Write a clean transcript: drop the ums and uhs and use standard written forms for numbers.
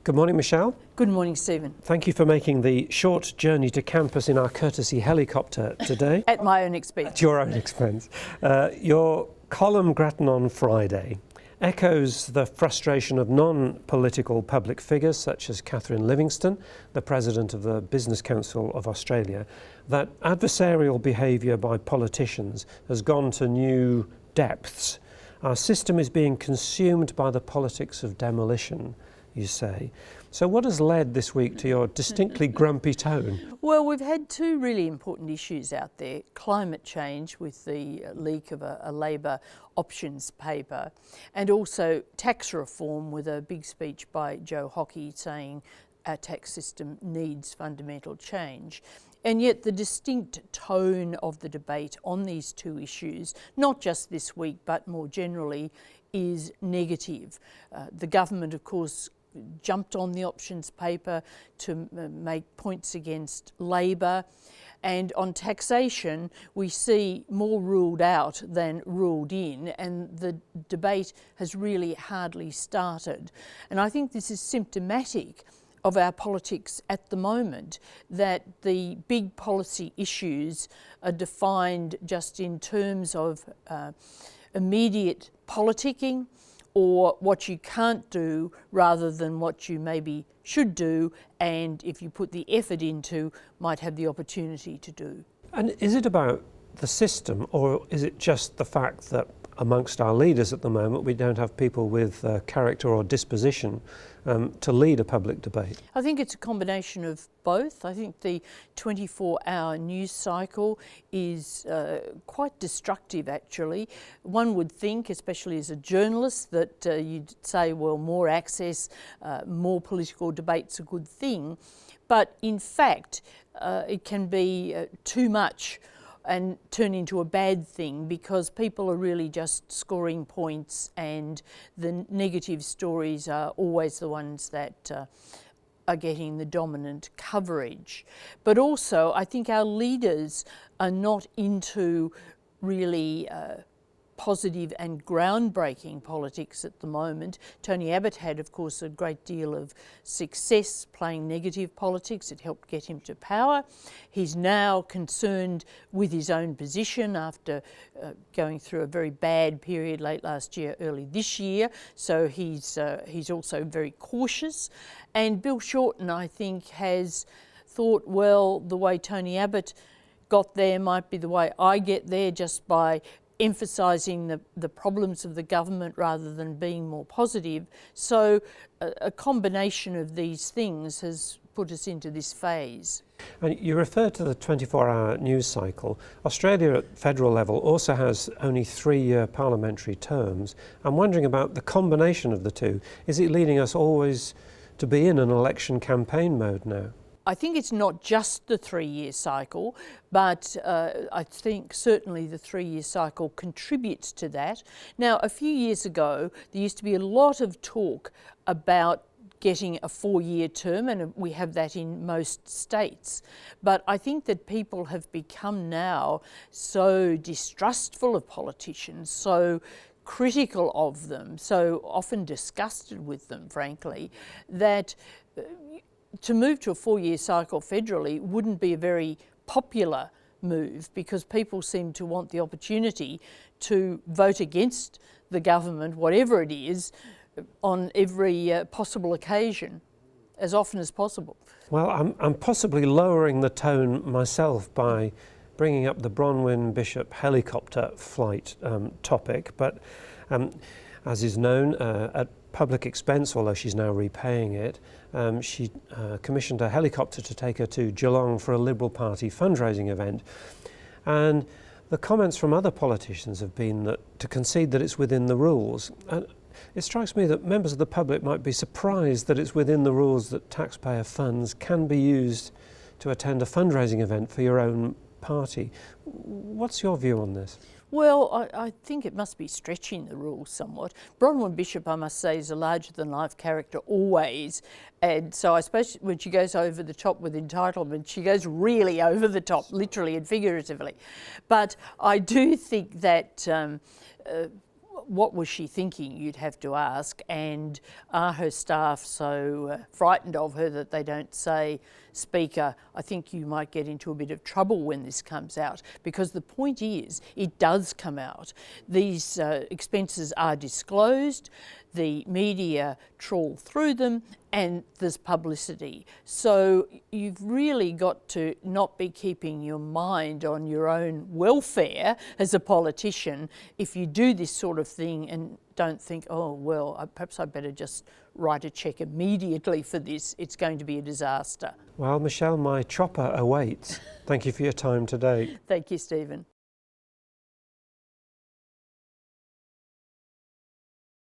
Good morning, Michelle. Good morning, Stephen. Thank you for making the short journey to campus in our courtesy helicopter today. At my own expense. At your own expense. Your column, Grattan, on Friday echoes the frustration of non-political public figures such as Catherine Livingstone, the President of the Business Council of Australia, that adversarial behaviour by politicians has gone to new depths. Our system is being consumed by the politics of demolition, you say. So what has led this week to your distinctly grumpy tone? Well, we've had two really important issues out there. Climate change with the leak of a Labor options paper, and also tax reform with a big speech by Joe Hockey saying our tax system needs fundamental change. And yet the distinct tone of the debate on these two issues, not just this week but more generally, is negative. The government, of course, jumped on the options paper to make points against Labor, and on taxation we see more ruled out than ruled in, and the debate has really hardly started. And I think this is symptomatic of our politics at the moment, that the big policy issues are defined just in terms of immediate politicking, or what you can't do rather than what you maybe should do, and if you put the effort into, might have the opportunity to do. And is it about the system, or is it just the fact that amongst our leaders at the moment we don't have people with character or disposition to lead a public debate? I think it's a combination of both. I think the 24-hour news cycle is quite destructive, actually. One would think, especially as a journalist, that you'd say, well, more access, more political debate's a good thing. But in fact, it can be too much and turn into a bad thing, because people are really just scoring points, and the negative stories are always the ones that are getting the dominant coverage. But also, I think our leaders are not into really positive and groundbreaking politics at the moment. Tony Abbott had, of course, a great deal of success playing negative politics. It helped get him to power. He's now concerned with his own position after going through a very bad period late last year, early this year. So he's also very cautious. And Bill Shorten, I think, has thought, well, the way Tony Abbott got there might be the way I get there, just by emphasising the problems of the government rather than being more positive. So a combination of these things has put us into this phase. And you referred to the 24-hour news cycle. Australia at federal level also has only 3-year parliamentary terms. I'm wondering about the combination of the two. Is it leading us always to be in an election campaign mode now? I think it's not just the 3-year cycle, but I think certainly the 3-year cycle contributes to that. Now, a few years ago, there used to be a lot of talk about getting a 4-year term, and we have that in most states. But I think that people have become now so distrustful of politicians, so critical of them, so often disgusted with them, frankly, that to move to a 4-year cycle federally wouldn't be a very popular move, because people seem to want the opportunity to vote against the government, whatever it is, on every possible occasion, as often as possible. Well, I'm possibly lowering the tone myself by bringing up the Bronwyn Bishop helicopter flight topic, but as is known, at public expense, although she's now repaying it, she commissioned a helicopter to take her to Geelong for a Liberal Party fundraising event. And the comments from other politicians have been that to concede that it's within the rules. And it strikes me that members of the public might be surprised that it's within the rules that taxpayer funds can be used to attend a fundraising event for your own party. What's your view on this? Well, I think it must be stretching the rules somewhat. Bronwyn Bishop, I must say, is a larger-than-life character always, and so I suppose when she goes over the top with entitlement, she goes really over the top, literally and figuratively. But I do think that what was she thinking, you'd have to ask, and are her staff so frightened of her that they don't say, Speaker, I think you might get into a bit of trouble when this comes out? Because the point is, it does come out. These expenses are disclosed, the media trawl through them, and there's publicity. So you've really got to not be keeping your mind on your own welfare as a politician if you do this sort of thing and don't think, oh, well, perhaps I better just write a cheque immediately for this. It's going to be a disaster. Well, Michelle, my chopper awaits. Thank you for your time today. Thank you, Stephen.